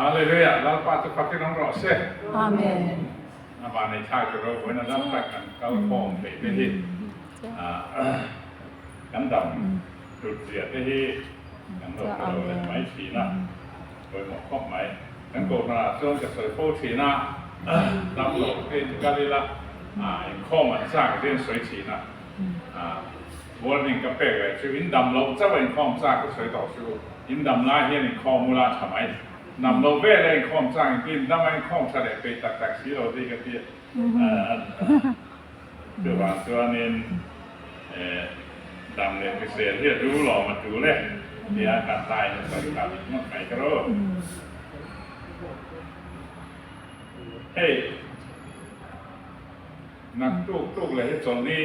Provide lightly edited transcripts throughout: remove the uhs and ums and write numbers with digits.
Halleluja, laat de pakken nog wel zeggen. Amen. Nou, maar niet uit de rood, en dan pak ik een vorm bij de hit. Kan dan, doet je de hit, kan ook wel met mij zien, voor mijn kop mij. Dan komt naar zo'n keer voor zien, dan loopt in Galila, in komen zaken in水zien. Worden kapel, zo in dam loopt, zo in kom zaken水到zo, in dam拉hier in kom moet laten mij. นำโลเวเลยคอมสร้างกินน้ำมันคอมแสดงไปตักสีเราดีกันทีเดี๋ยวว่าตัวนี้ดำเนี่ยพิเศษที่รู้หล่อมาดูเลยเดี๋ยวการตายจะใส่กับมันไก่กระโดดเฮ้ยนักตุกเลยที่ส่วนนี้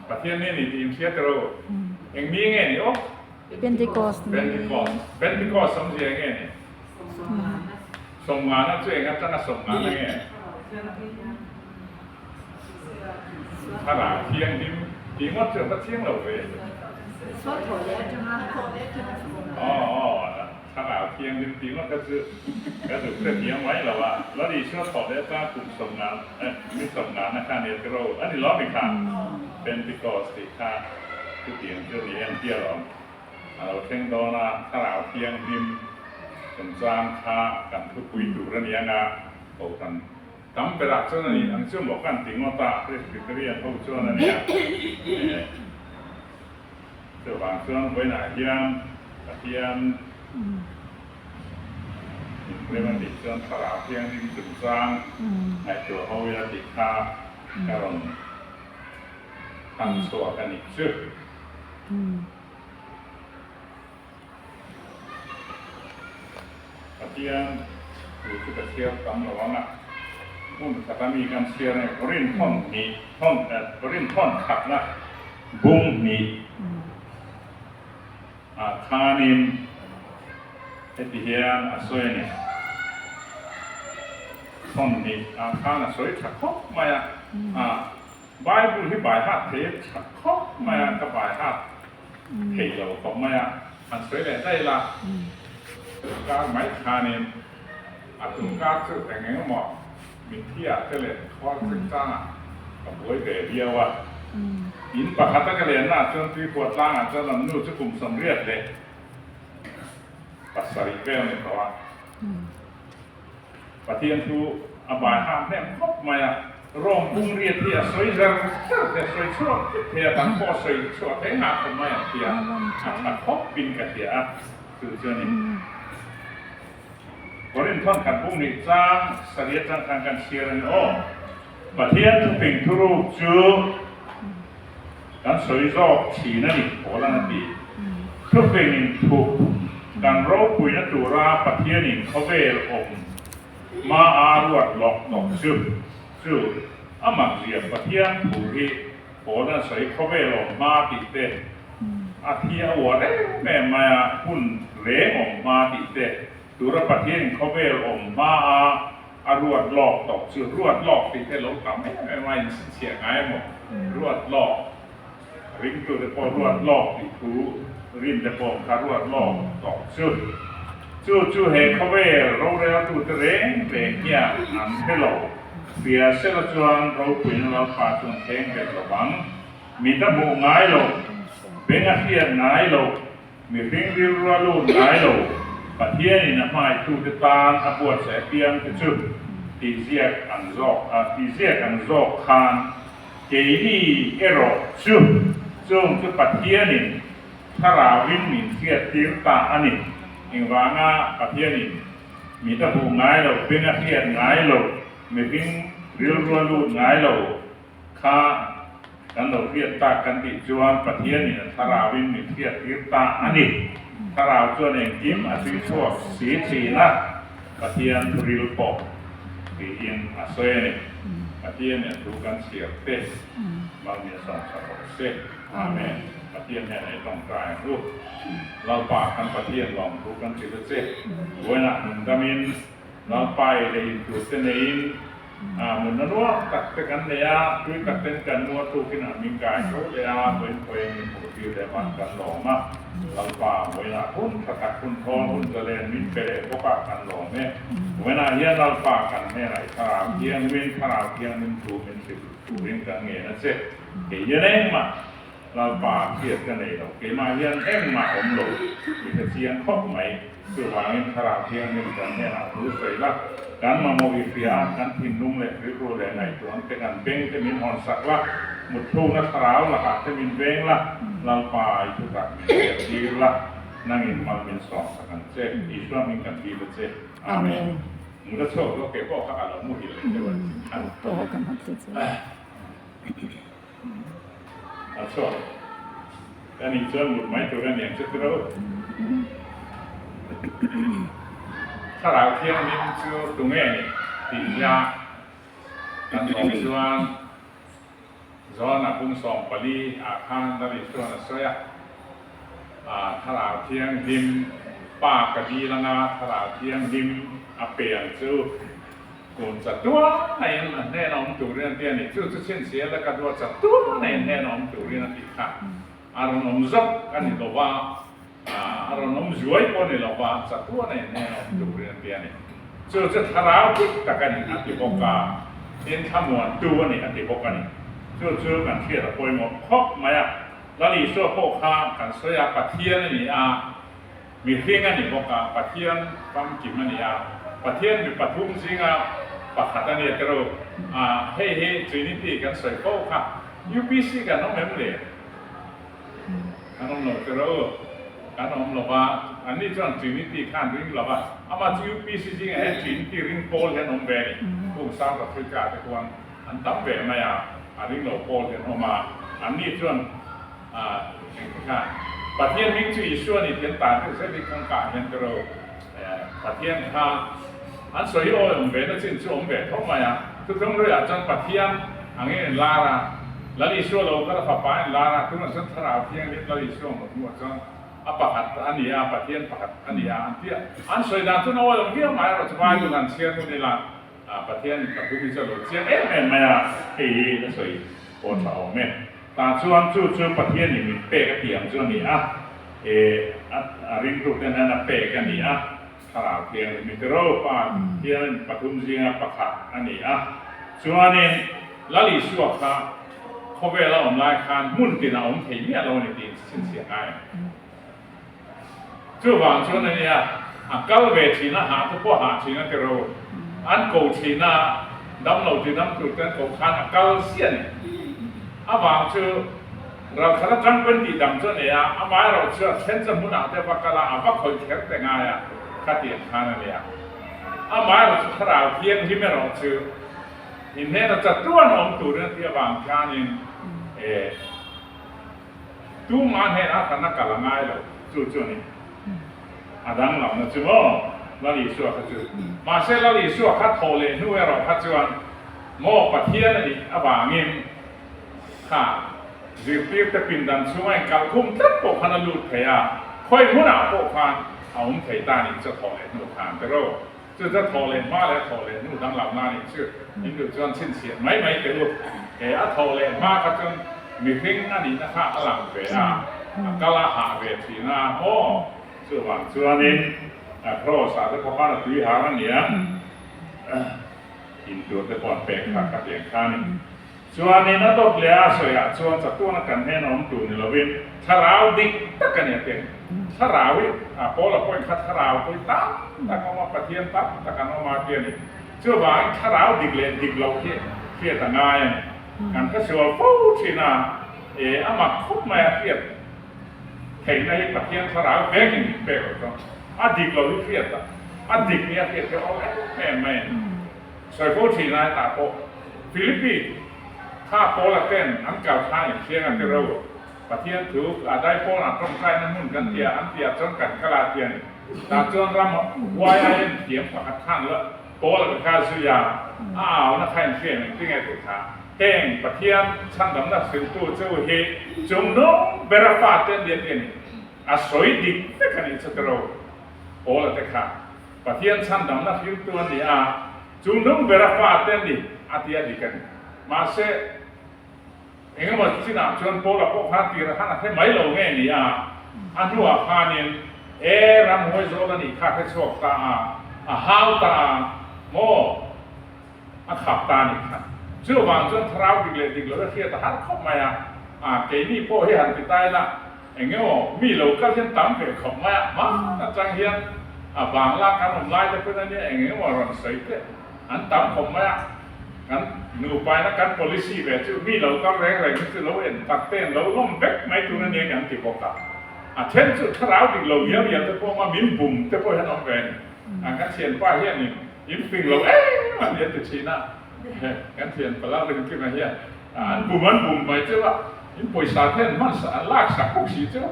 ประเทศนี้นี่ทีมเชียร์กระโดดยังมีไงนี่โอ้Pentecost สมเสียงไงนี่ส่งงานนั่นช่วยครับท่านส่งงานนั่นไงถ้าหลังเที่ยงที่งดเจอก็เที่ยงเราเลยอ๋อถ้าหลังเที่ยงที่งดก็คือก็ถูกเที่ยงไว้แล้วว่าแล้วดีช่วยขอได้จ้างกลุ่มส่งงานมีส่งงานนะครับเนี่ยก็เราอันนี้ล้อไม่ขาดเป็นพิกอสติค่าคือเตียงเที่ยวนี้เที่ยวเราเที่ยงโดนะถ้าหลังเที่ยงพิมสมสารค่ากันทุกปีดูเรื่องนี้นะโอ้กันทำเป็นหลักส่วนนี้อันเชื่อมบอกกันถึงว่าตาเรื่องเรียนเขาส่วนนี้เจ้าบางส่วนไว้ไหนเทียมเรื่องมันติดส่วนตลาดเทียมที่สมสารในตัวเขาเวลาติดค่าการลงทำตัวกันอีกชื่อKemudian itu kesiar kamu lawan pun kata mi kan siarnya korin ton kat lah bung ni kanin etihian asoy ni ton ni kan asoy cakap maya Bible hi bài hát thế cakap maya ke bài hát thầy lâu của maya asoy le đây làการไม้คาเนี่ยอาตุการสื่อแต่งงานหมดมีที่อาจจะเลยข้อศึกษากับโวยเดียวว่าอินปะคัตตะกเรียนน่ะจนที่ปวดร่างอาจจะลำนู่จะกลุ่มสำเร็จเลยปัสสาวะเปรี้ยวเนี่ยเพราะว่าปะเทียนทูอบายห้ามเนี่ยครบมาร่มบุ้งเรียนที่สวยจังแต่สวยชั่วเทียตั้งพอสวยชั่วแท้งหักทำไมเทียอัดครบบินกับเทียคือเจ้านี่คนที่ท่อนขัดบุ้งนี่จ้างเสียจังทางการเชียร์นี่โอ้ประเทศทุกสิ่งทุกรูปจูการสวยรอบฉีนั่นนี่โหแล้วนั่นดีทุกสิ่งถูกการรบปุยนัตุราประเทศนี่เขาเวลองมาอารวดหลอกตกจูอามาเรียบประเทศถูกที่โหนั่นสวยเขาเวลองมาติดเตะอาเทียวัวได้แม่มาหุ่นเละออกมาติดเตะตัวประเทศเขาเวลออกมาอารวดหลอกตกชื่อรวดหลอกติดเตะลงกลับไม่เสียหายหมดรวดหลอกริมตัวแต่พอรวดหลอกติดหูริมแต่พอคารวดหลอกตกชื่อเห็นเขาเวลเราเรียกตัวเร่งเร่งเนี่ยอันให้เราเสียเสละจวนเราคุยเราพาจนแข่งกันระวังมีตะบูง่ายเราเป็นอาเซียนง่ายเรามีเรื่องเรียรัวลุ่นง่ายเราประเทศนี้นะไม่ถูกตามอาบวชเสียเพียงกระชุบที่เสียกันจอกคานเกี่ยเอรอชุบจงคือประเทศนี้ถ้าเราวิ่งหนีเสียตีรตาอันนี้อิงวางาประเทศนี้มีตะบูง่ายเราเป็นอาเซียนง่ายเรามีเรื่องเรียรัวลุ่นง่ายเราข้ากันเราเทียบตากันติจวนประเทศนี้ถ้าเราวิ่งหนีเสียตีรตาอันนี้ถ้าเราจวนเองกิมอาศัยชั่วสีนะประเทศริลปอกที่อินอาศัยเนี่ยประเทศเนี่ยดูกันเสียเตะบางเนี่ยสองสามเซอาเมนประเทศเนี่ยในต้องกลายรูปเราปากกันประเทศลองดูกันสิเตะเวลาหนึ่งกามินเราไปได้ดูเสนอิน mun nanua tak tekan dia tu tak tekan nuo tu kina mingkai tu dia poin min putih dia kan loma lalpa wena pun tak pun thon jalen min pere boka kan lome wena hian lalpa kan me rai thara hian min tu min tu ring kan nge na se ke yeneng ma lalpa kiet kan nei lo ke ma hian eng ma om lo ki te sian khop mai tu wangin thara hian min kan ne na tu sei la kan ma mo ifia kan tin nung le ru le nai tu an te kan beng te min hon sak la mut thu na tharau la ka te min beng la lalpa itu tak di la nangin mal min so sakan che iswa min kan di le che amen muda so lo ke ko ka ala mu hi le ke wa an to kan hat se so kan ni chen mut mai tu kan yang che tu lo ถ้าเราเที่ยวนี้ชื่อตรงนี้ติยาการสอนส่วนสอนนักบุญสอนปลีอาคารดาริส่วนสวยถ้าเราเที่ยวดิมป่ากระดีละงาถ้าเราเที่ยวดิมอาเปียนชื่อกุนจัดตัวในแน่นอนตัวเรื่องเดียนี่ชื่อเช่นเสียแล้วก็ตัวจัดตัวในแน่นอนตัวเรื่องที่ค่ะอารมณ์จับกันนี่ก็ว่าอารมณ์ช่วยคนนี่เราว่าจัดตัวในแนวดูเรียนเดียนี่จะทาราวพุทธกันอันที่บอกว่าเรียนขมวดตัวนี่อันที่บอกกันนี่กันเทียบปอยหมดครบไหมแล้วนี่ช่วยพวกข้ากันสยามปัทเทียนนี่มีเพียงอันนี้บอกว่าปัทเทียนความกิมนี่ปัทเทียนมีปฐุมสิงห์ปัจจัยนี่ก็รู้เฮ้จีนิติกันสวยพวกข้า UPC กันน้องเมมเลยกันน้องหนูก็รู้การอมหลบว่าอันนี้จนจีนิติข้านริงหลบว่าอามาจีพีซีจริงไอ้จีนิติริงโพลเห็นอมเบนี่พวกสาวกับฟิกาแต่ควรอันตั้มเบไม่อันริงหลบโพลเห็นออกมาอันนี้จนค่ะประเทศมิงจูอิส่วนนี่เห็นต่างที่เสด็จของการเห็นตัวประเทศค่ะอันสวยโอ้อมเบนั่นจริงชื่ออมเบทำไมทุกครั้งเลยอาจารย์ประเทศอันนี้ลาระแล้วอิส่วนเราก็จะฝ่ายลาระทุกคนฉันทราบเพียงนิดแล้วอิส่วนหมดหมดจังapa hat ani patian pahat ani antia an soidan tu no lo dia mai ro chwa tu kan sia tu ni la patian ka tu bi sa lo sia men maya he na soi po chao me ta chuan chu patian ni mi pe ka tiam chu ni ring tu ten na pe ka ni khara tiang mi tro pa tian patum jinga pakha ani chuan ni lali suak ka khobe la om lai khan mun ti na om thei mi lo ni ti sin sia ai จู่วางช่วงนี้กัลเวทีน่ะหาทุกพวกหาทีน่ะที่เราอันกูทีน่ะดำเราที่ดำจุดนั้นกูขันกัลเสียนวางช่วเราขณะจังเป็นที่ดำช่วงนี้มาเราเชื่อเช่นสมุนแต่ว่ากัลว่าคอยแข็งแต่ง่ายขัดเตียนขันอะไรมาเราถ้าเราเพียงที่ไม่เราเชื่อทีนี้เราจะตัวน้องตัวนั้นที่วางชานี่ตัวมันเห็นขณะกัลง่ายเราจู่นี้ดังเราเนี่ยจู่ว่าเราลิสัวเขาจู่มาเสร็จเราลิสัวเขาโทรเลยนู่นเราเขาจวนโม่ปะเทียนนี่บางเงินค่ะจีบปีแต่ปินดันช่วยกับคุ้มทับปกพันลุดเทียค่อยมุ่งเอาปกพันเอาเทียตานี่จะโทรเลยนู่นทานแต่เราจะโทรเลยมาแล้วโทรเลยนู่นดังเราหน้านี่ชื่อนี่ดูจวนชิ้นเสียไม่เกิดลูกโทรเลยมาก็จนมีเพียงนั่นนี่นะคะหลังเวียก็ละหาเวทีนะโอ้ส่วนนี้เพราะสาธุพ่อบ้านตุยหาวันนี้อินตัวแต่ก่อนแปลกขาดกับอย่างข้านี่ส่วนนี้นั่นต้องเลี้ยสวยส่วนจากตัวนักการแน่นอนตัวนี่เราเป็นทาราวดิตะกันเนี่ยเต็มทาราวิพอเราพูดขัดทาราวไปตั้งตะกันมาปะเทียนตั้งตะกันมาเทียนนี่เชื่อว่าทาราวดิกเลยดิกเราเทียต่างง่ายกันก็ชัวร์ฟูชินาอามาคุบมาเทียบเห็นในปะเทียนทาราวเบกินเบกก็ดิกเราเทียบดิกเนี่ยเทียบเอาแม่ใส่ฟูชินาตาโปฟิลิปปินส์ถ้าโปละเต้นอันเก่าท่าอย่างเชียงอันที่เราปะเทียนถือได้โปละต้องใช้น้ำมันกันเทียอันเทียจนกันกลาเทียนแต่จนรำวายเทียมปะท่านละโปละเป็นข้าสุยานักแข่งเชียงที่ไงถูกท่าเต้งปะเทียนชั้นดำนักสิงตู้เจ้าเฮจงน้องเบราฟาเต้นเดียนสวยดิแต่กันอีกสักเราโปละแต่ข้าปะเทียนชั้นดำนักสิงตัวนี้จงน้องเบราฟาเต้นดี อาทิตย์ดีกันมาเสเองก็มาที่นั่นชวนโปรละพวกพาตีละท่านให้ไม่ลงเงี้ยนี่อันที่ว่าพานี่รำหัวโซลันอีกข้าเพชรโชคตาฮาวตาโมขับตานี่ครับเชื่อวางจนทราวดิเลยเทียแต่หันเข้ามาเกนี่โป้ให้หันไปใต้ละเองก็มีเราก็เช่นตั้มเกิดของมาจังเฮียนบางล่างการทำลายจะเป็นอะไรเองก็ว่ารันใส่เตะอันตั้มของงั้นหนูไปนะการ policy แบบที่มีเราก็แรงนี่คือเราเอ็นตัดเต้นเราล้มเบ็กไม่ตัวนั้นเองอย่างที่บอกกันเช่นสุดทราวดิเราเยอะแต่พวกมาบินบุ่มแต่พวกฉันออกแรงการเชียนป้ายเฮียนี่ยิ้มฟิงเรามันเรียนติดชีน่ะการเชียนปลาเรื่องที่มาเฮียบุ่มไปเจ้าว่ายิ้มป่วยสาเทนมันลากสักพวกชีเจ้า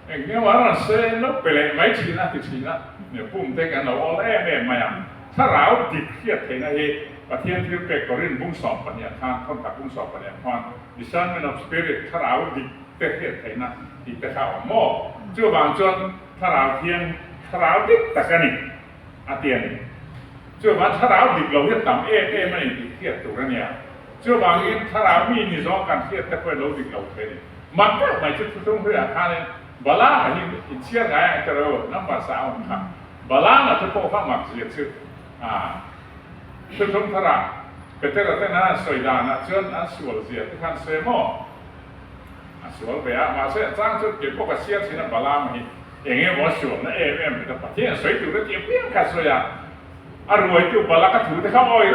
อย่างเงี้ยว่าเราเซนแล้วไปเลยไม่ชีน่ะติดชีน่ะเนี่ยปุ่มเทกันเราเอาเนี่ยมาถ้าเราติดเครียดเห็นอะไรประเทศที่เป็กก็เรียนบุ้งสอบปัญญาทางคนกับบุ้งสอบปัญญาความ discernment of spirit ถ้าเราติดเครียดเห็นนะติดแต่ข่าวหม้อเจ้าบางจนถ้าเราเทียนถ้าเราติดแต่กันนี่อาเตียนเจ้าบางถ้าเราติดเราเรียกต่ำไม่ติดเครียดตัวนั้นเนี่ยเจ้าบางทีถ้าเรามีนิสัยการเครียดแต่ค่อยเราติดเราเลยมันก็ไม่ชุดทุ่งเพื่ออาคารเนี่ยบาลาอันนี้เชื่อไงจะเราน้ำภาษาของเขาบาลาน่ะทุกพวกฟังมักเสียชื่อทุ่งทาราเป็นแต่ละนั้นสวยดานะเชิญสวยเสียที่ขันเซโมสวยไปมาเสียจ้างชุดเก็บพวกเสียที่นั่นบาลามาอย่างเงี้ยว่าสวยนะเป็นประเทศสวยอยู่แล้วเก็บเพียงแค่สวยรวยที่บาลาก็ถือแต่เขาอ้อย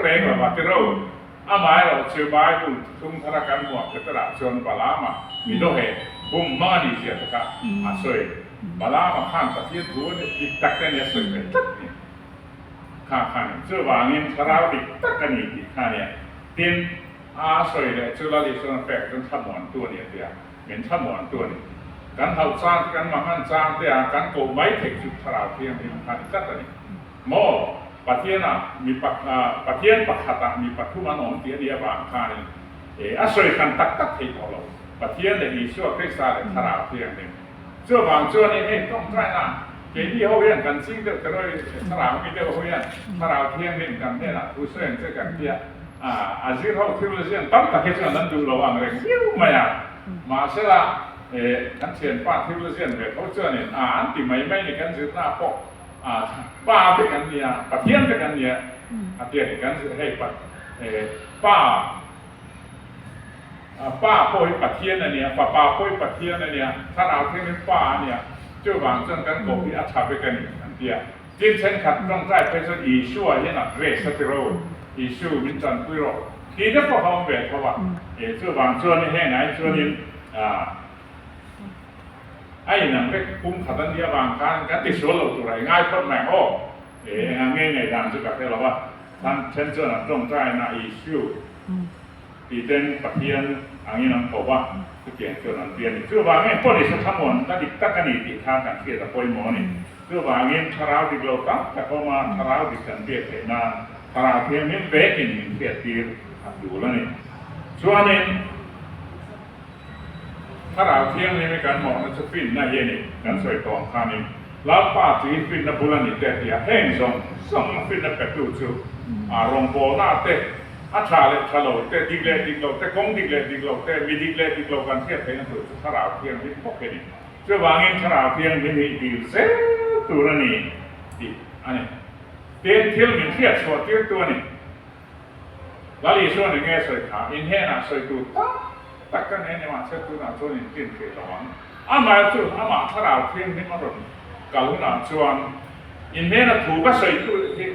แรงแบบว่าที่เราหมายเราเชื่อใบบุญทุ่งทารากันหมดเป็นตลาดชนบาลามามีโลเหบุ้มมาดีเสียที่เขาสวยบาลามาข้ามประเทศทั่วเนี่ยอีกตักเนี่ยสวยไปตักเนี่ยข้าเชื่อว่าเงินสระดิตักกันอีกข้าเนี่ยเตียนสวยเลยเชื่อเราดิส่วนแฝงกันทำหมอนตัวเนี่ยเดียวเห็นทำหมอนตัวนี้การเท่าสร้างกันมาหันสร้างเดียวการโกงไม้เทคจุดสระเทียมเป็นการตักกันนี่โมประเทศน่ะมีประเทศปักขัดมีปัจจุบันของเดียบางข้าเนี่ยสวยกันตักที่ของเราประเทศเนี่ยมีช่วงคริสต์สระเทียมเนี่ยช่วงบางช่วงนี้ต้องใช้น่ะเกี่ยวกับเรื่องการสิ่งเดียวกันเลยสระมีเดียวกับเรื่องสระเทียมเป็นกันเนี่ยนะผู้เชี่ยวชาญกันเดียอาชีพเขาที่เราเรียนตั้งแต่เช้านั้นดูระวังเรื่องยิ้วมามาเสร็จละกันเชียนป้าที่เราเรียนแบบเขาเชื่อเนี่ยอันที่ไม่เนี่ยกันสื่อหน้าปกป้าเป็นกันเนี่ยประเทศเป็นกันเนี่ยอาเทียนกันสื่อให้ป้าโพยประเทศเนี่ยป้าโพยประเทศเนี่ยถ้าเราที่เป็นป้าเนี่ยเจ้าบางจนกันบอกที่อาชาไปกันอันเดียจิ้มเช่นขัดต้องใจไปจนอีชั่วเนี่ยนะเรสติโรอีชั่วมินจันปุโรที่จะพอเขาแบบเพราะว่าเจ้าบางช่วงนี้แห้งไหนช่วงนี้ไอ้นั่นเป็นคุ้มขัดอันเดียบางครั้งกันติดส่วนเราตัวไรง่ายคนแม่โอ้ง่ายดังสุดกับเราว่าท่านเช่นเจ้าหน้าต้องใจนะอีชั่วที่เป็นปฏิญาณอันนี้นั่นบอกว่าเกี่ยวกับนั้นเรียนคือว่าเงี้ยพวกนี้ทั้งหมดตั้งแต่ตั้งกันอีกทางการเกี่ยวกับพอยหมอนี่คือว่าเงี้ยทาราวดิโลตั้งแต่พอมาทาราวดิกันเบียดเห็นมาทาราวเทียมนี่เวกินเบียดตีอยู่แล้วนี่ส่วนนี้ทาราวเทียมนี่มีการหมอมันจะฟินน่าเย็นนี่กันสวยตองข้านี่แล้วป้าจีฟินนับบุญนี่แต่ที่แห้งส่งฟินนับเป็ดตู้ชูรองโบน่าเตะอาชาเลชาโลแต่ดิกเลแต่กงดิกเลแต่มีดิกเลกันเทียบเป็นตัวทาราวเทียมนี่พวกนี้เจ้าบางเงินทาราวเทียมนี่ดีเสียตัวนี้ดีอันนี้เตียนเที่ยวมีเทียบส่วนเทียบตัวนี้แล้วอีกส่วนหนึ่งเงี้ยสวยขาอินเทน่ะสวยตัวตักกันเนี่ยมาเชื่อตัวน่ะส่วนนี้กินเกลือหวานมาตัวมาทาราวเทียมนี่มาหล่นกาลุน่ะส่วนอินเทน่ะถูกก็สวยตัวที่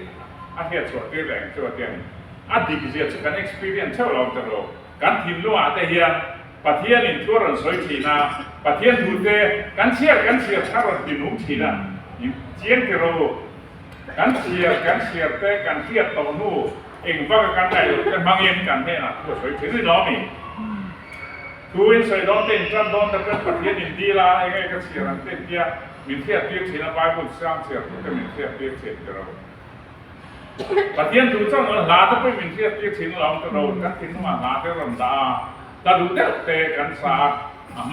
อาเทียบส่วนเทียบแรงส่วนเทียบดีกิจการการ experience เท่าเราจะรู้การทีมรู้อาจจะเฮียประเทศนี้ทั่วโลกสวยทีนะประเทศทั่วเทการเชียร์ถ้าเราดินุ่มทีนะเชียร์ที่เราการเชียร์แต่การเชียร์ตัวนู้เองว่าการได้กันบางอย่างกันเนี่ยนะทั่วสวยทีนี่น้องนี่ทั่วสวยน้องเต้นจันน้องแต่เป็นประเทศอินเดียละไงก็เชียร์เต้นเดียมีเทียบทีนะไปบุญสร้างเชียร์ก็มีเทียบที่เราประเทศทุกจังหวัดลาต้องไปมีเทียบที่ถิ่นเราจะเรากันถิ่นมาลาเท่าลำดาแต่ดูเตะกันสา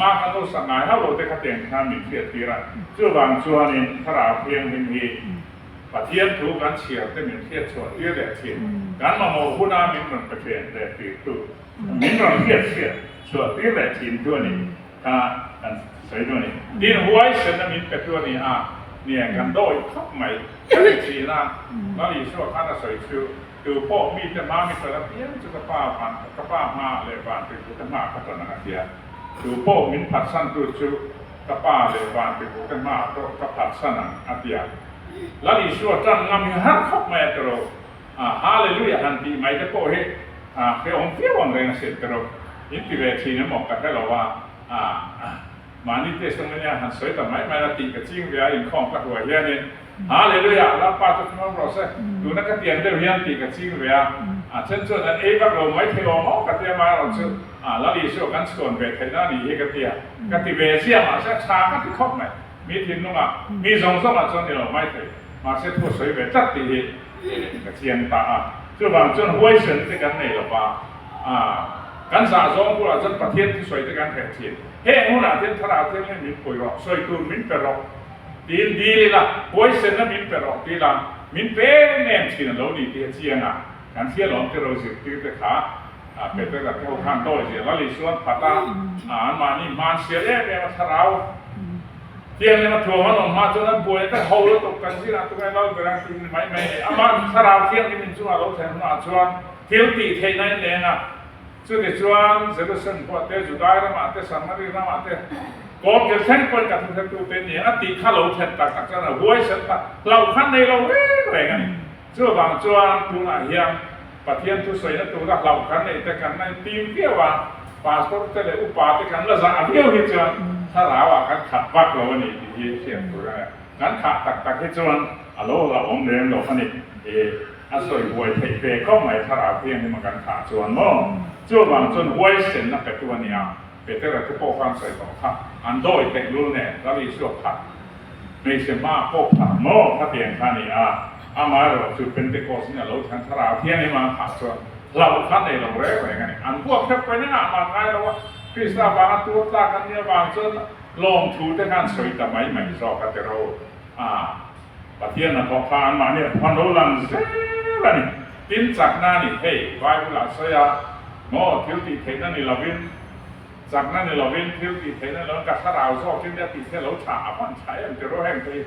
มากันต้องสั่งงานให้เราเตะขัดเองทำมีเทียบที่ละช่วงบางช่วงนี้ถ้าเราเพียงเป็นที ประเทศถูกกันเชียร์แต่เหมือนเทียบส่วนเรียกแต่เทียบการมาโมคุณอามินมันประเทศแต่ตีตู้มินเราเทียบเชียร์ส่วนเรียกแต่ทีมตัวนี้กันใส่ตัวนี้ดินหัวเส้นมินเป็นตัวนี้เนี่ยกันโดยทับใหม่ก็ได้ทีนะแล้วอีช่วงข้าจะใส่ชื่อดูพ่อมีแต่มามีแต่ละเพี้ยนจะกระป้าพันกระป้ามาเลยบ้านเป็นผู้ตั้งมาพัฒนาเดียดูพ่อมินผัดสั้นตัวชื่อกระป้าเลยบ้านเป็นผู้ตั้งมาก็กระผัดสั้นอันเดียแล้วอีช่วงจังงามีฮักขับแม่ตลอดฮาเลลูยาฮันตีไม่ได้พ่อเฮเพื่อองค์เที่ยววันเรื่องเสร็จตลอดอินทิเวทีนั้นบอกกันได้หรอว่ามานี่เตสตรงนี้หันสวยแต่ไม่ละตีกับจิ้งเวียอินคองกับหัวเฮียนี่ฮาเลลูยาแล้วป้าจะทำเราเสร็จดูนักเตียนเดียวเฮียนตีกับจิ้งเวียเช่นส่วนนั้นเองก็เราไม่เที่ยวมองกับเตียมาเราชื่อแล้วดีช่วกันส่วนเวทนั่นนี่เอกเตียกับตีเวเซียมาเสร็จช้าก็ที่ครบไหมมีทีนุ่งมีสองสมัยจนเราไม่ถึงมาเสร็จทั่วสวยเวจัดตีกับเทียนตาช่วงบางจนห้วยเส้นที่กันนี่หรอป้ากันสะสมพวกเราจนประเทศที่สวยที่กันแผ่เทียนเฮ้หัวหน้าเทียนทราเทียนนี่มีป่วยหรอกสวยตัวมินเป็นหรอกดีเลยล่ะห้วยเส้นนั้นมินเป็นหรอกดีละมินเป็นแนมที่นั่นเราดีที่เชียงกันเที่ยวหลงที่เราสิที่ไปขาเป็นไปกับเที่ยวข้ามโต้เสียแล้วลิส่วนพัตตามานี่มันเสียแล้วเนี่ยมาทราวเที่ยงเนี่ยมาทัวร์มันออกมาจนนั้นป่วยแต่เขาเราตกกันที่นั่นตัวเราไปนั่งกินไม่มาทราวเที่ยงนี่มันช่วยเราแทนมาชวนเที่ยวตีเที่ยงนั่นเองจุดที่ชวนเสด็จสันพอเตจุดได้แล้วมาเตสันมาดีแล้วมาเตก่อนจะเส้นคนกับทุกท่านตัวเป็นเนี่ยตีข้าเราเส้นตักจังนะห้วยเส้นตักเราขั้นในเราอะไรกันช่วบางชวนตัวไหนยังประเทศทุกส่วนนั้นตัวเราขั้นในแต่กันในทีมเที่ยวว่าพาสปอร์ตแต่ละอุปาแต่กันแล้วจะเอาเที่ยวที่ชวนถ้าเรากันขัดวักเราเนี่ยที่เที่ยวตัวนั้นงั้นขัดตักที่ชวนเราอมเดิมเราขั้นนี้อาศัยหวยเทปก็ไม่ถ้าเราเพียงที่มันกันขาดชวนมั่งช่วงบางจนหวยเส้นนับเป็นตัวนี้เป็นแต่ละที่พวกฟังใส่ของข้าอันโดยเทคโนโลยีแล้วมีช่วงผัดไม่ใช่มาพวกผัดมั่งถ้าเพียงท่านี้มาเราจุดเป็นเทคโนโลยีเนี่ยเราทันถ้าเราเพียงที่มาขาดชวนเราขั้นในเราเร็วอะไรกันอันพวกแค่ไปเนี่ยมาใกล้แล้วว่าพิซซ่าบางตัวตากันเนี่ยบางจนลงทุนแต่การสวยแต่ไม่ชอบกันแต่เราประเทศนั้นพอผ่านมาเนี่ยพันโลลังเสียนี่ทิ้งจากนั้นนี่เฮ้ยไว้เวลาเสียโม่เที่ยวตีเทนั่นนี่เราวินจากนั้นนี่เราวินเที่ยวตีเทนั่นแล้วก็ถ้าเราชอบที่จะตีเที่ยวเราฉาพันใช้มันจะรู้แห่งที่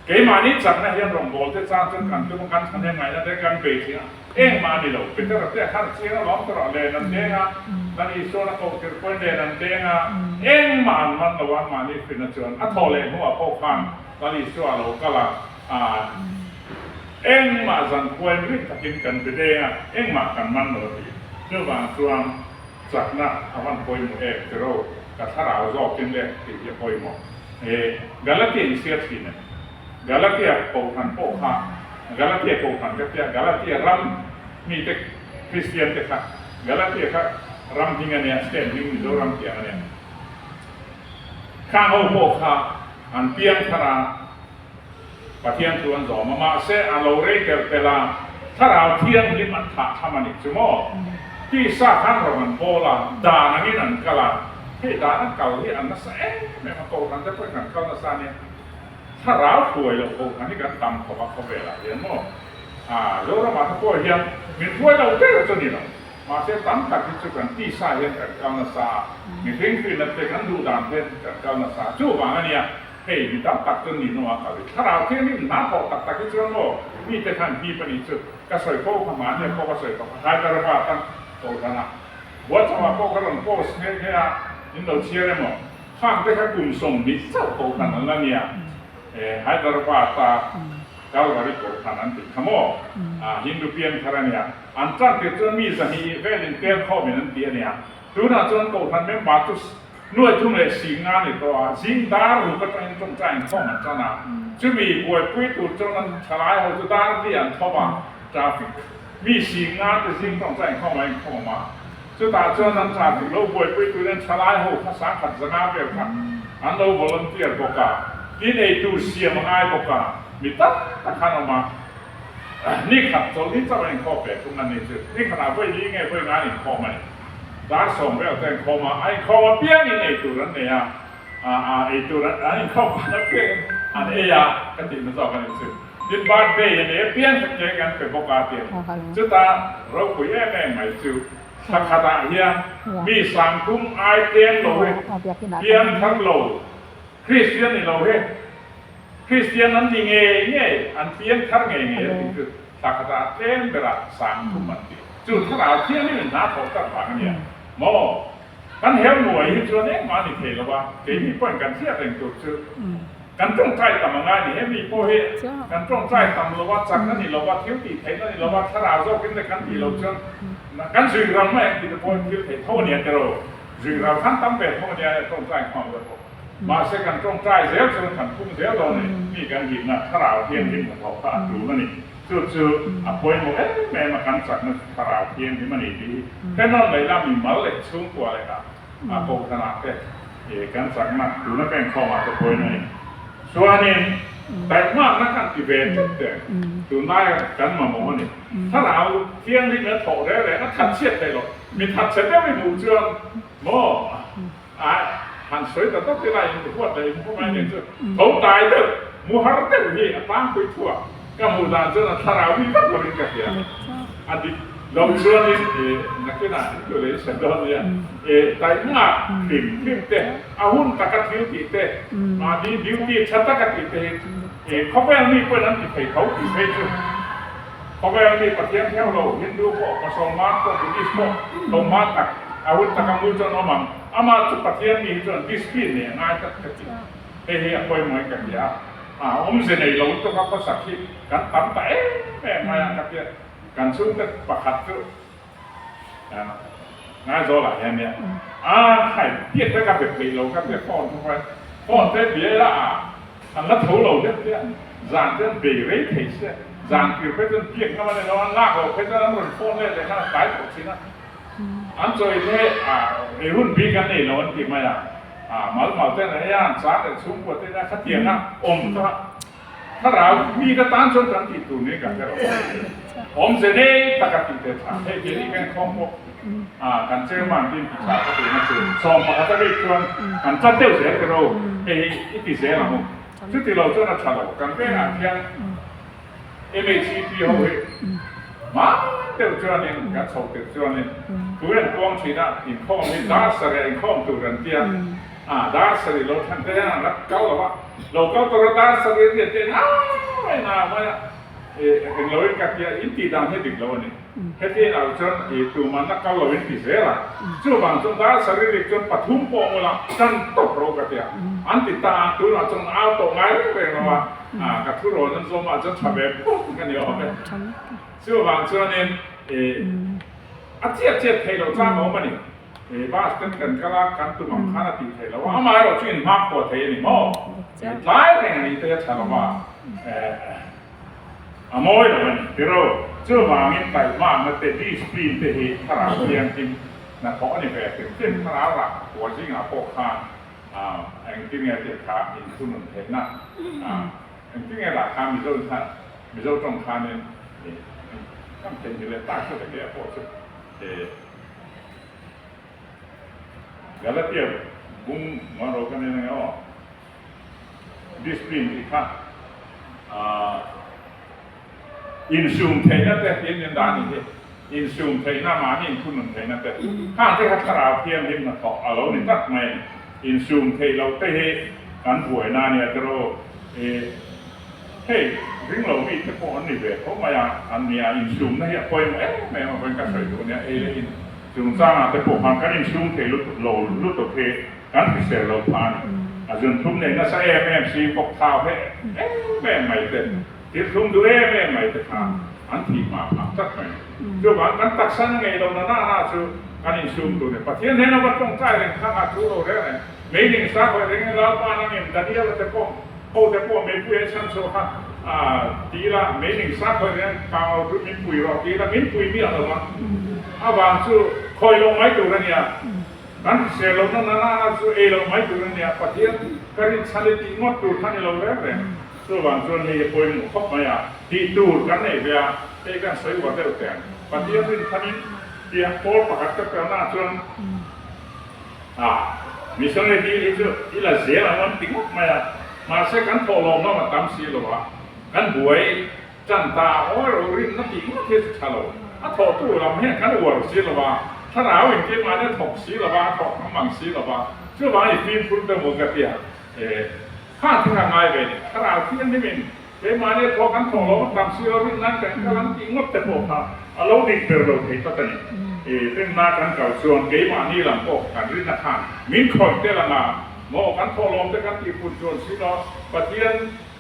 เกี่ยมานี่จากนั้นยังรองโบลที่สร้างจนกันจนกันทำยังไงนั่นได้กันเบรกเนี่ยมานี่เราเป็นแต่ละเที่ยวขั้นเสียงร้องตลอดเลยนั่นเองนั่นอีโซนก็เกิดคนเดียนั่นเองมันระวังมานี่เป็นจวนทอเลยหัวพวกฟังนั่นอีโซเราก็ละมาสังควยริตกินกันไปได้มากันมันเลยเชื่อบางส่วนจากนั้นวันคอยหมู่จะรู้กับถ้าเราชอบกินเลยที่จะคอยหมดกาลาเทียเสียทีเนี่ยกาลาเทียโปขันโปขากาลาเทียโปขันก็เทียกาลาเทียรัมมีแต่คริสเตียนแต่ค่ะกาลาเทียค่ะรัมทิ้งอันเนี้ยสเตนทิ้งดูรัมเทียอันเนี้ยข้างโปขาอันเปียงธนาประเทศส่วนสองมาเสอเราเรียกเวลาถ้าเราเที่ยงที่มันขาดทำมันอีกชั่วโมงที่สร้างข้างเรามันโบราณด่านั่นนี่นั่นก็ละที่ด่านั่นเก่าที่อันนั้นแม่มาโกกันจะเป็นกันเก่านั่นซาเนี่ยถ้าเราป่วยเราโกกันที่กันต่ำกว่าเขาเวลาเห็นมั้ยแล้วเรามาถ้าป่วยยังมีป่วยเราเจอจนนี่เรามาเสตั้งแต่ที่จุดกันที่สายเห็นกันเก่านั่นซามีเพียงคือนั่นเป็นกันดูด่านเห็นกันเก่านั่นซาจู่บางอันเนี่ยเฮ้ยมีตั้งตักจนนี่นัวกันเลยถ้าเราเที่ยงนี่น้าพอตักที่ชั่วโมงมีแต่ท่านที่ปนิจุดก็สวยโป้ขมาเนี่ยโป้ก็สวยกับท้ายกระบาดตั้งโตกันนะวัดจังหวะโป้กระหล่ำโป้สเนคเนี่ยยินเราเชียร์เลยมั้งข้างได้แค่กลุ่มส่งนิดเจ้าโตกันนั่นละเนี่ยหายกระบาดตาเก้าบริโภคทางนั้นติดขโมยฮินดูเปียนคาราเนี่ยอันตั้งแต่จนมีสหิเวลินเตียนข้อมีนั้นเตียเนี่ยดูน่าจนโตทันไม่มาตุสนวดทุ่งเลยสิงานในตัวสิงดารูก็ต้องจงใจข้อมันจ้านะจะมีป่วยปุ้ยตูจนนั้นฉลายเขาจะได้เรียนเข้ามาทราฟิกมีสิงานแต่สิงต้องใจเข้ามาจะตาจนนั้นทราฟิกเราป่วยปุ้ยตูนั้นฉลายเขาภาษาขัดสนาเปรียบกันอันเราบอลเตียร์บอกว่าที่ในตู้เสียมง่ายบอกว่ามีตั้งตะขันออกมานี่ขัดโซนที่จะเป็นข้อแปลกตรงนั้นนี่คือนี่ขนาดปุ้ยยิ่งไงปุ้ยงานอีกข้อมันร้านส่งไปเอาแต่คอมาไอ้คอมาเปี้ยนี่ไอ้ตัวนั้นเนี่ยไอ้ตัวนั้นไอ้เข้ามาแล้วเปี้ยอันเอียกันติดมันสอบกันอีกสิ ดินบ้านเบี้ยเนี่ยเปลี่ยนสักอย่างกันเป็นปกติจุดตาเราคุยแม่ไม่จู่สักขณะเฮียมีสังคมไอเตียนโลเฮเตียนทั้งโลคริสเตียนนี่โลเฮคริสเตียนนั้นยังไงเนี่ยอันเตียนทั้งไงเนี่ยคือสักขณะเตียนเป็นสังคมมันดีจุดที่เราเที่ยงนี่มันน่าพอตั้งฝังเนี่ยโมกันเหี้ยหน่วยที่ตัวนี้มาในเทลว่าเกมีป้อนกันเที่ยงจุดชื่อกันต้องใจต่ำง่ายนี่ให้มีโพเฮกันต้องใจต่ำเราว่าจักนั่นนี่เราว่าเที่ยวตีเทนั่นนี่เราว่าถ้าเราเจ้าขึ้นในกันตีเราเชื่อกันสื่อเราไม่ตีตะโพนเที่ยวเทเท่านี้จะเราสื่อเราท่านตั้งเป็ดเท่านี้ต้องใจความเรามาเสียกันต้องใจเสียจนขันคุ้มเสียเราเนี่ยมีการหินนะถ้าเราเทียนหินของเขาขาดดูนั่นนี่จู่ๆป่วยหมดแม่มากันสักนึกถ้าเราเทียนที่มันดีแค่นั้นเลยเรามีมาเลยชุ่มกว่าเลยครับโปขนาดเด็กกันสักนักดูนั่นเป็นข้อมาตะโพนนี่ส่วนนี้แต่มากนักการที่เวทเด็กดูนายกันมาโมนี่ถ้าเราเที่ยงนี่เนื้อโถได้เลยก็ทัดเชียดไปหรอกมีทัดเชียดได้ไม่หมู่เชื่อโมหันสวยแต่ต้องที่ไรมันพูดเลยพูดไม่เนี่ยเขาตายเด้อมูฮัรเต้ที่ตั้งไปทั่วก็มูดานเจ้าถ้าเราวิ่งก็บริการเดียอันนี้เราเชื่อนี่นักกีฬาที่อยู่ในเซนโดเนี่ยแต่มากฟิล์มเตะอาหุ่นตะกัดดิวตีเตะมาดิวตีชัดตะกัดตีเตะเขาไม่มีคนนั้นที่เขาที่ไม่ช่วยเขาไม่มีปฏิญาณเที่ยวเราเห็นดูพวกมาส่งมาพวกบุริสโมลงมาตักอาวุธตะกังมือจนน้ำมันอามาจุดปฏิญาณมีจนดิสพินเนี่ยง่ายจัดจัดคอยมวยกันยาผมเสนอเราต้องเขาสักทีกันตั้งแต่แม่มาอย่างเดียวกันสู้กับประคัตจุง่ายโจละอย่างเนี้ยให้เทียบไปกับเด็กปีเรากับเด็กพ่อทุกคนพ่อเด็กปีละอันละถูเราเด็กเนี่ยจานเด็กปีเรื่อยที่เสียจานคือไปจนเพียงเข้ามาในเราลากเราไปจนเราพ่อเนี่ยเลยนะตายหมดสินะอันโจยเนี่ยในรุ่นปีกันนี่เราอันที่มามาเต้นอะไรอย่างสาแต่ชุ่มกว่าเต้นนะขัดเตียงนะถ้าเรามีกระตันชนกันที่ตัวนี้กันก็เราผมเสนอตะกัดติดเตะให้เจนี่กันข้อมูลกันเชื่อมันที่พิจารณาตัวนั้นคือสองมาจะได้ชวนกันจัดเดี่ยวเสียกันเราอีติเสียเราซึ่งที่เราจะนัดฉลองกันเป็นอะไรอย่างMACP เอาไว้มาเดี่ยวชวนนี่กันสองเดี่ยวชวนนี่ตัวนั้นกองชีนะอินข้อมีดาสเรียนข้อมตัวนั้นเดียดาสเรียนเราทำได้ยังรักเก่าหรือว่าเราเก่าตัวดาสเรียนเนี่ยไม่น่าไม่เราเองก็ที่อินทีดังให้ดึกเราเนี่ยแค่ที่เราจนตัวมันนักเก่าเราอินทีเสียละจู่บางจนดาสเรียนจนปัทุมโป่งละจนตกโรกที่อันติดตาตัวเราจนเอาตกไงเป็นเราว่ากับทุโรนั้นสมมาจนทำแบบกันเดียวไปจู่บางจนเนี่ยอาเจียให้เราจ้างเขามาเนี่ยบ้าสกันกันก็ลากันตัวมันขนาดที่เทแล้วว่าทำไมเราช่วยมากกว่าเทนี่มั้งหลายแห่งนี่เตะฉลาดว่ามวยเราเนี่ยที่เราเชื่อว่ามีแต่มากมันเตะที่สปรินเตะถ้าเราเรียนจริงนะเพราะนี่แบบเส้นถ้าเราหลักหัวจริงอ่ะพวกข้างไอ้ที่เนี่ยเจ็บขาอินทุนเทน่ะไอ้ที่เนี่ยหลักข้างมีเจ้าท่านมีเจ้าตรงข้างเนี่ยต้องเป็นอยู่เลยตั้งขึ้นแต่แก่พวกสุดGalatiya bum marokan ini oh disiplin kita insum thayna te yen dani he insum thayna mani kunun thayna te ha te khatara phiam him na tho alo ni tak mai insum thay lo te he kan huai na ne tro hey ring lo mi te ko ni ve ko ma ya an nia insum na ya koi me ma ben ka sai do ne inจึงสร้างแต่พวกมันก็ยิ่งชุ่มเทลุลุตัวเทกันพิเศษเราผ่านจนทุ่มเนี่ยน่าจะแม่ซีปกข้าวแม่ใหม่เด็ดที่ทุ่มดูแม่ใหม่เด็ดขาอันที่มาสักหน่อยจู่ว่ากันตักสันไงเราหน้าชูกันยิ่งชุ่มตัวเนี่ยปะเทียนเนี่ยเราต้องใช้เรื่องข้างชูเราได้เลยไม่ยิ่งสักเรื่องเราบ้านนั่งเองแต่เดียวแต่พวกไม่พูดชั้นโซ่ค่ะทีละไม่ยิ่งสักเรื่องข่าวรุ่นมิ้นปุยเราทีละมิ้นปุยมีอะไรบ้างบางชูคอยลงไม้ตัวเนี่ยกันเสียลงนั่นชูลงไม้ตัวเนี่ยปะเทียนก็ริชาลิติมดตัวท่านเราแล้วเลยสู้บางชูนี่คอยคบมาอย่างที่ตัวกันเนี่ยเบียกันสวยกว่าเดิมแต่ปะเทียนนี่ท่านเดียโพลประกาศกับเราหน้าชวนมิสเนดีนี่ชูอีละเสียแล้วมันติดมาเสียกันโตลงมาตั้มสีหรอวะก กันบวยจันตาโอ้เราเรียนนักตีก็เทศชาโลอ่ะถอดตู้เราไม่กันอวดสิละว่าถ้าเราเองเก็บมาเนี่ยถกสิละว่าถกน้ำมันสิละว่าเชื่อว่าไอ้ฟิล์มพุ่งเต็มหมดกระเทียข้าที่ทำง่ายไปเนี่ยถ้าเราเที่ยงนี่มันเก็บมาเนี่ยถกกันถกเราทำสิเราเรื่องนั้นกันกำลังตีงบแต่พวกเขาเราดิบเปลือกที่ตัดนี่เรื่องมากันเก่าส่วนเก็บมานี่หลังก็การเรื่องนักมินคอยเตละนาโมกันถกลมแต่กันตีปุ่นส่วนสิเราปะเทียน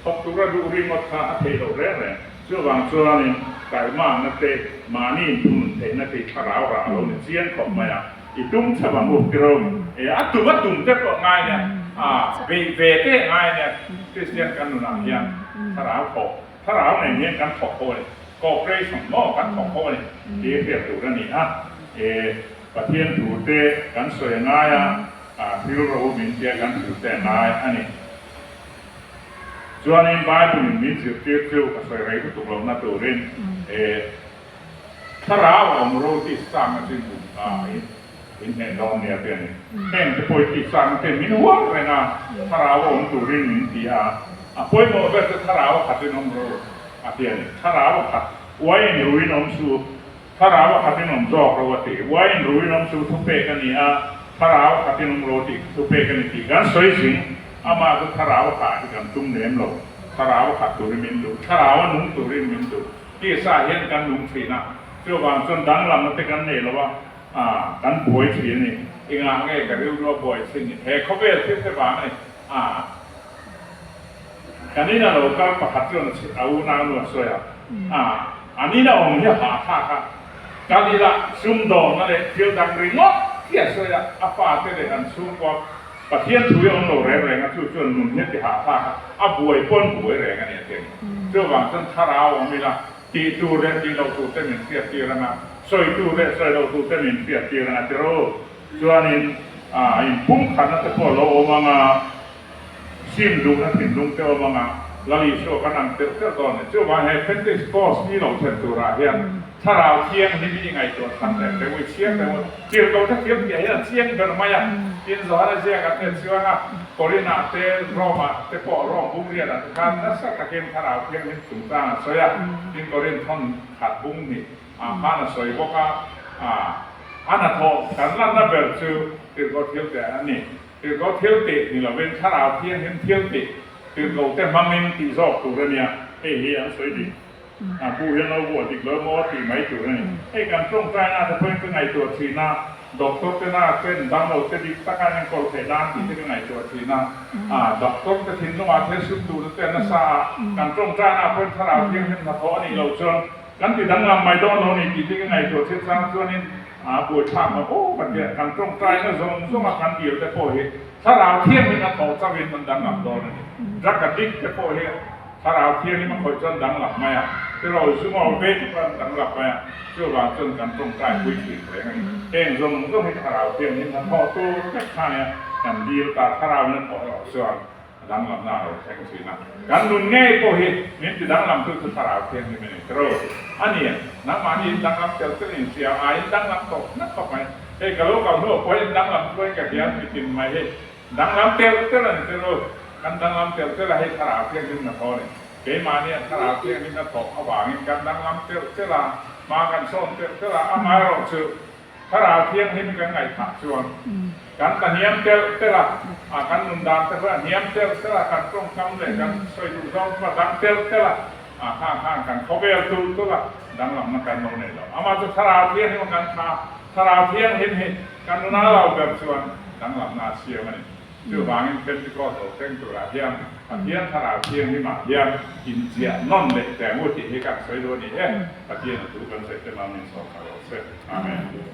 ตกตัวดูริมทางเทโลเร่เลยเชื่อวางส่วนนี้ไก่มานั่นเตมานี่ทุ่มเทนั่นเตขราวเราเนี่ยเสียงของมาอีตุ้มฉบับมุกกระมอัตุวัตตุ่มเจ้าก็ง่ายเนี่ยเวเต้ง่ายเนี่ยที่เสียงกันหนุนอย่างขราวขบขราวในเนี้ยกันขบโคนก็เกรย์สมอกันขบโคนเดี๋ยวเรียกตัวกันนี่ประเทศถูเตกันสวยง่ายพิวเราบินเชียกันถูเตง่ายอันนี้ส่วนนี้บายบุญมิตรเที่ยวก็ใส่ไรก็ตกลงนั่นตัวเรื่องถ้าเราเอามรดกสร้างมาสิ่งบุญเห็นแน่นอนเนี่ยเป็นแห่งจะป่วยที่สร้างเป็นมินวัวเลยนะถ้าเราเอาตัวเรื่องมินตีป่วยหมดก็ถ้าเราขัดนมโรเป็นถ้าเราขัดไว้ในรุ่ยน้ำสูถ้าเราขัดนมจอกเราติไว้ในรุ่ยน้ำสูทุเปกันนี่ถ้าเราขัดนมโรติทุเปกันนี่กันสวยสิ่งอามาก็ถ้าเราขาดกันตุ้มเนียมลงถ้าเราขาดตัวริมินดูถ้าเรานุ่งตัวริมินดูที่สาเหตุกันนุ่งสีนะเชื่อว่าจนดังลำมันเป็นกันเนี่ยหรือว่ากันป่วยสีนี่เองง่ายกับเรื่องว่าป่วยสิ่งนี้เขาเป็นที่เทวาเนี่ยกันนี้นะเราก็ประคับเรื่องเอาหน้าหนวดสวยอันนี้เราองค์ที่หาท่าค่ะกันนี้ละซุ่มดองนั่นเลยเที่ยวดังริงเที่ยวสวยอาฟ้าเที่ยวกันซุ่มกว่าประเทศช่วยองค์เราแรงๆช่วยหนุนเนี่ยที่หาท่าค่ะบวยป้นบวยแรงกันเนี่ยเองเชื่อว่าจนถ้าเราองค์นี้ละตีตัวเรื่องที่เราตัวเต็มเสียตีแล้วนะสวยตัวเรื่องสวยเราตัวเต็มเสียตีแล้วนะเจ้าส่วนนี้พุ่งขันนั่นจะพอเราเอามาชิมดูนะชิมดูเจ้ามาเราอีโชกันนั่งเจ้าตอนนี้เจ้าว่าให้เป็นที่สปอร์ตนี่เราเชิญตัวราเฮียนถ้าเราเที่ยงนี่มียังไงตัวทำแต่ว่าเที่ยงแต่ว่าเที่ยงเราถ้าเที่ยงใหญ่เที่ยงเป็นไม่ยังยินสอนเที่ยงกันเนี่ยเชื่อว่าโคเรียนเตะรอมาเตะปอรอบุ้งเรียนการนักสักการถ้าเราเที่ยงนี่สูงต่างสวยยินโคเรียนท่อนขัดบุ้งนี่ผ่านสวยพวกอันนั้นทอการลั่นนับแบบชื่อคือก็เที่ยวแต่อันนี้คือก็เที่ยวตินี่เราเป็นถ้าเราเที่ยงเห็นเที่ยวติคือเราแต่บางมินตีซอกตัวเนี่ยเฮียสวยดีผู้เห็นเราบวชอีกแล้วมอตีไม่จุนี่ให้การตรงใจน่าจะเพิ่มขึ้นในตัวทีน่าดอกต้นจะน่าเส้นดังเราจะดีตั้งการยังกอดเสด้านที่จะเป็นในตัวทีน่าดอกต้นจะทิ้งลงมาเทสุดดูแต่น่าซาการตรงใจน่าเพิ่มถ้าเราเที่ยงเห็นมาเพราะนี่เราชนกันที่ดังลำไม่โดนเรานี่ที่จะเป็นในตัวเส้นสร้างตัวนี้บวชช่างมาโอ้มันเนี่ยการตรงใจน่าส่งมาการเดียวแต่พอเห็นถ้าเราเที่ยงเป็นต่อจะเป็นมันดังลำโดนนี่รักกันดิแต่พอเห็นถ้าเราเที่ยงนี่มันคอยจนดังหลับไหมที่เราซึ่งเราเว้นมันดังหลับไหมเชื่อว่าจนกันตรงใกล้คุยถึงเลยเองจนก็ให้ถ้าเราเที่ยงนี่มันพอตัวแค่ข้าเนี่ยกันดีแต่ถ้าเราเนี่ยพอเราเชื่อดังหลับหน้าเราแข่งสีนะกันนุ่นง่ายพอเห็นนี่จะดังหลับคือถ้าเราเที่ยงนี่มันกระโดดอันนี้น้ำมันนี่ดังหลับเจ้าเสียงเสียหายดังหลับตกนักตกไหมเฮ้ยกระโดดกระโดดพอดังหลับด้วยกับเดียร์ไปกินไหมเฮ้ยดังหลับเจ้าเจ้านั่นเจ้ากันดังลำเตียวเจ้าให้ถ้าเราเที่ยงขึ้นมาพอเนี่ยเกมาเนี่ยถ้าเราเที่ยงขึ้นมาตกเอาหวานกันดังลำเตียวเจ้ามากันส้มเจ้าเอาไม้เราซื้อถ้าเราเที่ยงนี่มันกันไงถักชวนกันแต่เนียมเจ้ากันนุ่นดานเจ้าเนียมเจ้ากันตรงคำเลยกันช่วยดูซ้อมมาดังเจ้าข้างกันเขาเบลตูตัวดังลำมันกันโน่นเนี่ยเราเอามาจะถ้าเราเที่ยงนี่มันกันถ้าเราเที่ยงเห็นกันน่าเราแบบชวนดังลำน่าเชียร์มันเชื่อบางเป็นที่ก็โตเต็งตัวเทียมเทียมถ้าเราเทียมที่มาเทียมกินเสียนั่นเลยแต่เมื่อที่ให้กันสวยดูนี่เอ๊ะเทียมถูกกันเสร็จจะมามีสองเราเสร็จอาเมน